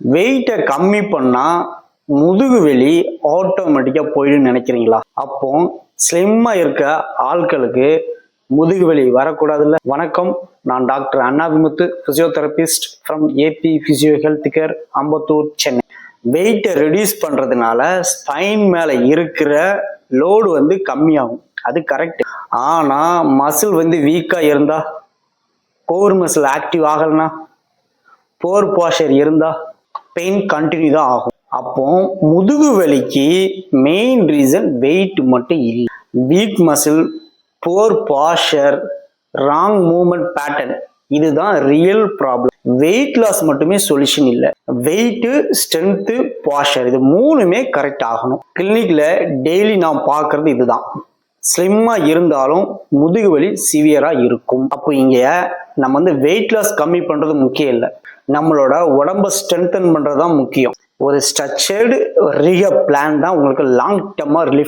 வெயிட்டை கம்மி பண்ணா முதுகு வலி ஆட்டோமேட்டிக்கா போயிடுன்னு நினைக்கிறீங்களா? அப்போ ஸ்லிம்மா இருக்க ஆட்களுக்கு முதுகு வலி வரக்கூடாதுல்ல. வணக்கம், நான் doctor Annavimuthu, physiotherapist from AP physio health care, Ambattur, Chennai. வெயிட்டை ரெடியூஸ் பண்றதுனால ஸ்பைன் மேல இருக்கிற லோடு கம்மியாகும், அது கரெக்ட். ஆனா மசில் வீக்கா இருந்தா, கோர் மசில் ஆக்டிவ் ஆகலனா, போர் போஸ்டர் இருந்தா பெயின் கண்டினியூ தான் ஆகும். அப்போ முதுகு வலிக்கு மெயின் ரீசன் வெயிட் மட்டும் இல்லை. வீக் மசில், போர் போஸ்டர், ராங் மூவ்மெண்ட் பேட்டர்ன், இதுதான் ரியல் ப்ராப்ளம். வெயிட் லாஸ் மட்டுமே சொல்யூஷன் இல்லை. வெயிட், ஸ்ட்ரென்த், போஸ்டர், இது மூணுமே கரெக்ட் ஆகணும். கிளினிக்ல டெய்லி நாம் பார்க்கறது இதுதான். ஸ்லிம்மா இருந்தாலும் முதுகு வலி சிவியரா இருக்கும். அப்போ இங்க நம்ம வெயிட் லாஸ் கம்மி பண்றது முக்கியம் இல்லை, நம்மளோட உடம்ப ஸ்ட்ரென்தன் பண்றது தான் முக்கியம். ஒரு ஸ்ட்ரக்சர்டு ரீஹப் பிளான் தான் உங்களுக்கு லாங் டர்மா ரிலீஃப்